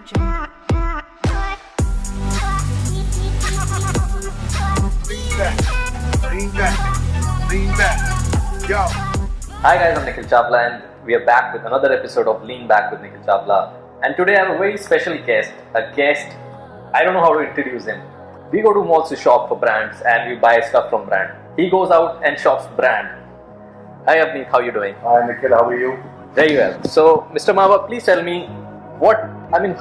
Lean back. Yo. Hi guys, I'm Nikhil Chawla and we are back with another episode of Lean Back with Nikhil Chawla. And today I have a very special guest. I don't know how to introduce him. We go to malls to shop for brands and we buy stuff from brand. He goes out and shops brand. Hi Avneet, how are you doing? Hi Nikhil, how are you? Very well. So Mr. Marwah, please tell me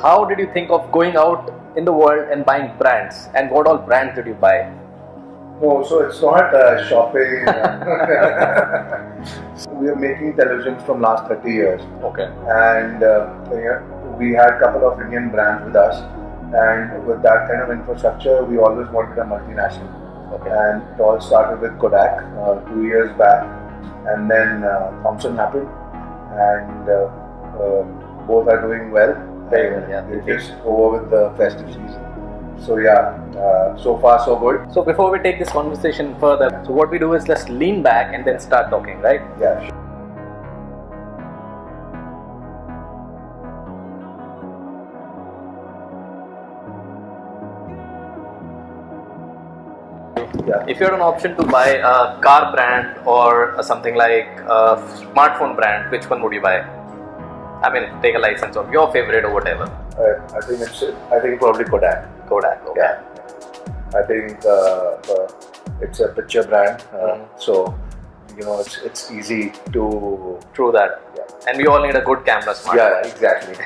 how did you think of going out in the world and buying brands, and what all brands did you buy? No, so it's not shopping. We are making televisions from last 30 years. Okay. And we had a couple of Indian brands with us. And with that kind of infrastructure, we always wanted a multinational. Okay. And it all started with Kodak 2 years back. And then Thomson happened. And both are doing well. Very well, yeah. They're just over with the festive season. So yeah, so far so good. So before we take this conversation further, so what we do is just lean back and then start talking, right? Yeah. Yeah. If you had an option to buy a car brand or something like a smartphone brand, which one would you buy? I mean, take a license of your favorite or whatever. I think probably Kodak. Kodak, okay. Yeah. I think it's a picture brand, so it's easy to. True that. Yeah. And we all need a good camera smartphone. Yeah, exactly.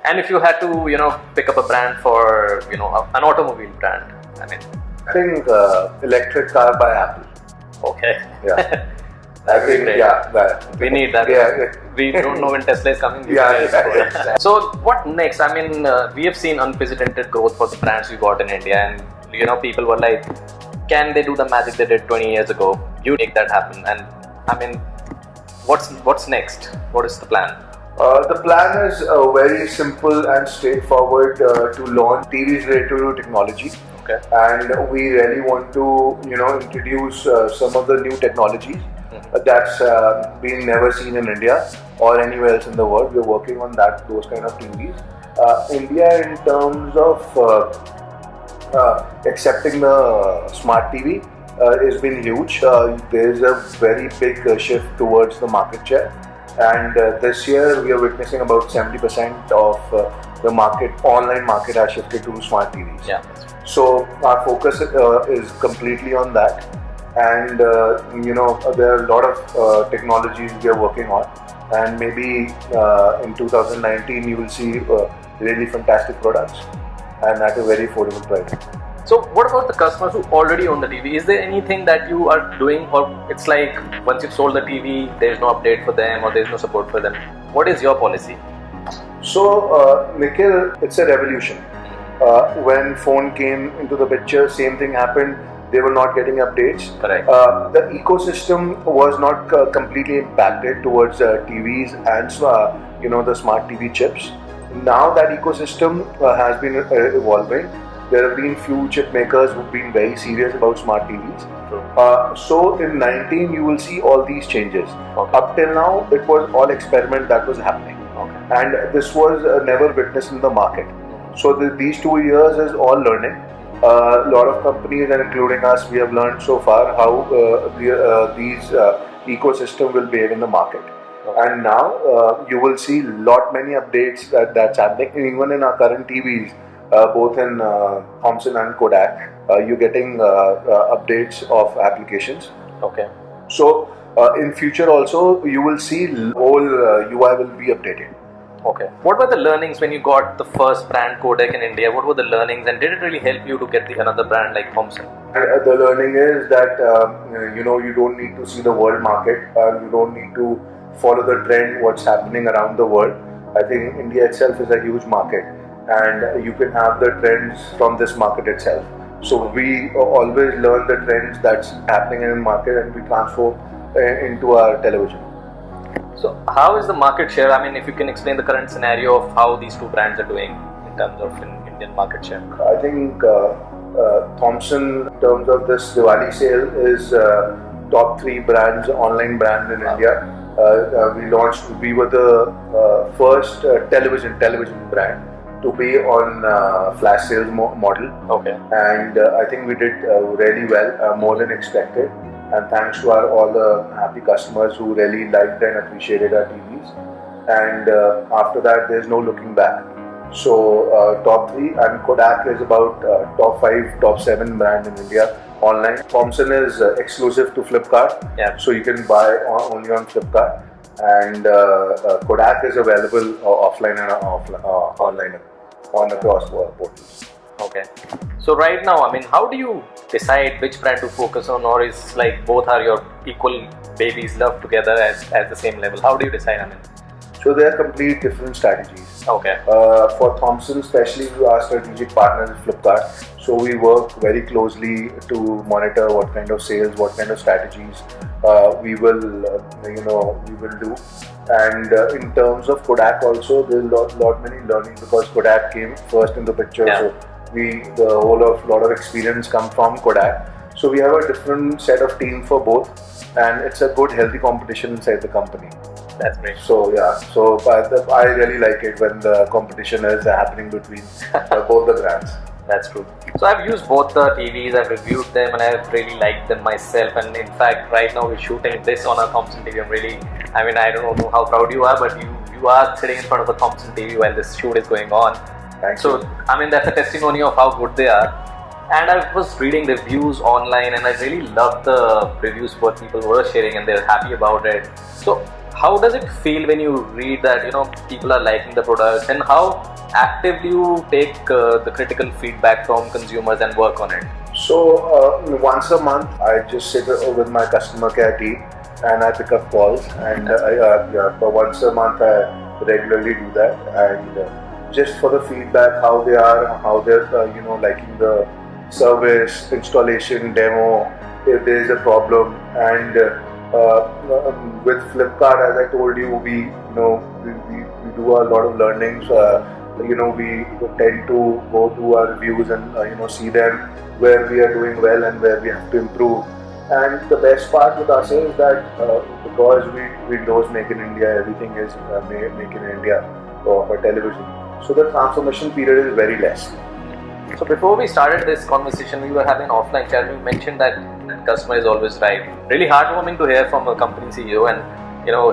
And if you had to, pick up a brand for, an automobile brand, I think electric car by Apple. Okay. Yeah. I think, great. We need that. Yeah. We don't know when Tesla is coming. Yeah. So what next? I mean, we have seen unprecedented growth for the brands we got in India, and people were like, "Can they do the magic they did 20 years ago? You make that happen." And I mean, what's next? What is the plan? The plan is very simple and straightforward to launch TVs related to technology. Okay. And we really want to, introduce some of the new technologies that's been never seen in India or anywhere else in the world. We're working on those kind of TVs. India, in terms of accepting the smart TV, has been huge. There's a very big shift towards the market share. And this year we are witnessing about 70% of the online market has shifted to smart TVs. Yeah. So our focus is completely on that, and there are a lot of technologies we are working on, and maybe in 2019 you will see really fantastic products and at a very affordable price. So what about the customers who already own the TV? Is there anything that you are doing, or it's like once you've sold the TV, there's no update for them or there's no support for them? What is your policy? So Nikhil, it's a revolution. When phone came into the picture, same thing happened. They were not getting updates. Correct. The ecosystem was not completely impacted towards TVs and the smart TV chips. Now that ecosystem has been evolving. There have been few chip makers who've been very serious about smart TVs. So in 19 you will see all these changes. Okay. Up till now it was all experiment that was happening. Okay. And this was never witnessed in the market. So these 2 years is all learning. A lot of companies, and including us, we have learned so far how these ecosystem will behave in the market. Okay. And now you will see many updates that's happening. Even in our current TVs, both in Thomson and Kodak, you're getting updates of applications. Okay. So in future also, you will see whole UI will be updated. Okay. What were the learnings when you got the first brand Kodak in India? What were the learnings, and did it really help you to get another brand like Thomson? The learning is that you don't need to see the world market. You don't need to follow the trend, what's happening around the world. I think India itself is a huge market, and you can have the trends from this market itself. So we always learn the trends that's happening in the market, and we transform into our television. So how is the market share? I mean, if you can explain the current scenario of how these two brands are doing in terms of Indian market share. I think Thomson, in terms of this Diwali sale, is top 3 brands, online brand in India. We were the first television brand to be on flash sales model. Okay. And I think we did really well, more than expected. And thanks to all the happy customers who really liked and appreciated our TVs. And after that, there's no looking back. So top 3, and Kodak is about top 5, top 7 brand in India online. Thomson is exclusive to Flipkart, Yeah. so you can buy only on Flipkart. And Kodak is available offline and online on the cross portals. Okay. So right now, I mean, how do you decide which brand to focus on, or is like both are your equal babies loved together at the same level? How do you decide? I mean, so they are complete different strategies. okay. For Thomson, especially, we are strategic partners with Flipkart. So we work very closely to monitor what kind of sales, what kind of strategies we will do. And in terms of Kodak also, there's lot many learning, because Kodak came first in the picture. Yeah. So lot of experience come from Kodak. So we have a different set of team for both, and it's a good healthy competition inside the company. That's great. So yeah, I really like it when the competition is happening between both the brands. That's true. So I've used both the TVs, I've reviewed them, and I've really liked them myself. And in fact, right now we're shooting this on a Thomson TV. I don't know how proud you are, but you are sitting in front of a Thomson TV while this shoot is going on. Thank you. That's a testimony of how good they are. And I was reading reviews online, and I really loved the reviews what people were sharing, and they're happy about it. So how does it feel when you read that people are liking the product, and how actively you take the critical feedback from consumers and work on it? So once a month, I just sit with my customer care team and I pick up calls, and but once a month I regularly do that, and just for the feedback, how they are, how they're liking the service, installation, demo, if there is a problem. And with Flipkart, as I told you, we do a lot of learnings. We tend to go to our reviews and see them where we are doing well and where we have to improve. And the best part with us is that because we endorse Make in India, everything is Make in India for television. So the transformation period is very less. So before we started this conversation, we were having an offline chat. You mentioned that customer is always right. Really heartwarming to hear from a company CEO and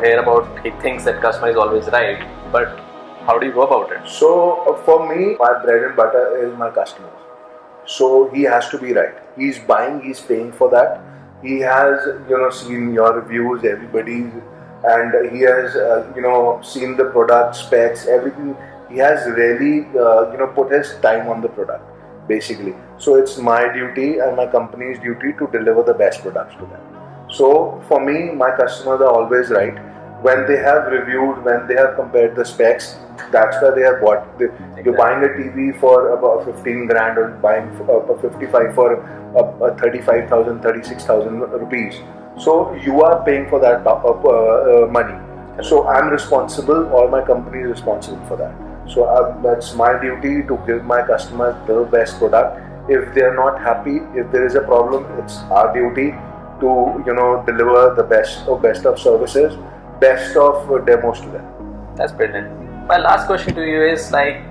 hear about he thinks that customer is always right. But how do you go about it? So for me, my bread and butter is my customers. So he has to be right. He's buying, he's paying for that. He has seen your reviews, everybody's, and he has seen the product specs, everything. He has really put his time on the product, basically. So it's my duty and my company's duty to deliver the best products to them. So for me, my customers are always right. When they have reviewed, when they have compared the specs, that's why they have bought. You're buying a TV for about 15 grand or buying 55 for 35,000, 36,000 rupees. So you are paying for that money. So I'm responsible, or my company is responsible for that. So that's my duty to give my customers the best product. If they are not happy, if there is a problem, it's our duty to deliver the best of services, best of demos to them. That's brilliant. My last question to you is, like,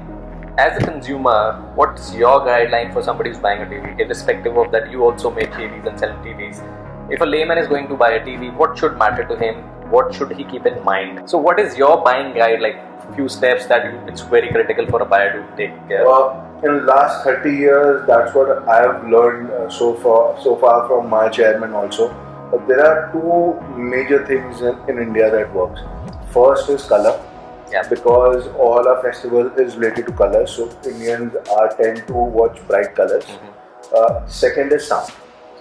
as a consumer, what's your guideline for somebody who's buying a TV? Irrespective of that, you also make TVs and sell TVs. If a layman is going to buy a TV, what should matter to him? What should he keep in mind? So what is your buying guide, like few steps that it's very critical for a buyer to take care of? In the last 30 years, that's what I have learned so far from my chairman also. But there are two major things in India that works. First is color. Yeah. Because all our festival is related to color, so Indians tend to watch bright colors. Second is sound.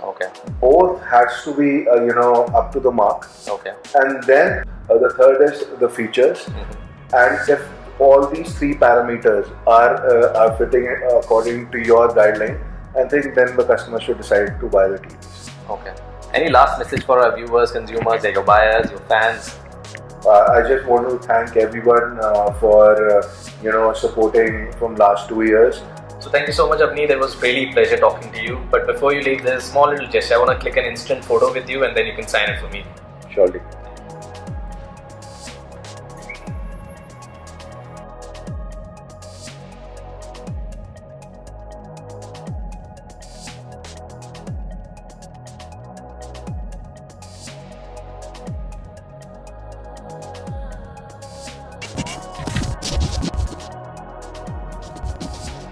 Okay. Both has to be up to the mark. Okay. And then the third is the features. And if all these three parameters are fitting according to your guideline, I think then the customer should decide to buy the TVs. Okay. Any last message for our viewers, consumers, your buyers, your fans? I just want to thank everyone for supporting from last 2 years. So thank you so much, Avneet. It was really a pleasure talking to you. But before you leave, there's a small little gesture. I want to click an instant photo with you, and then you can sign it for me. Surely.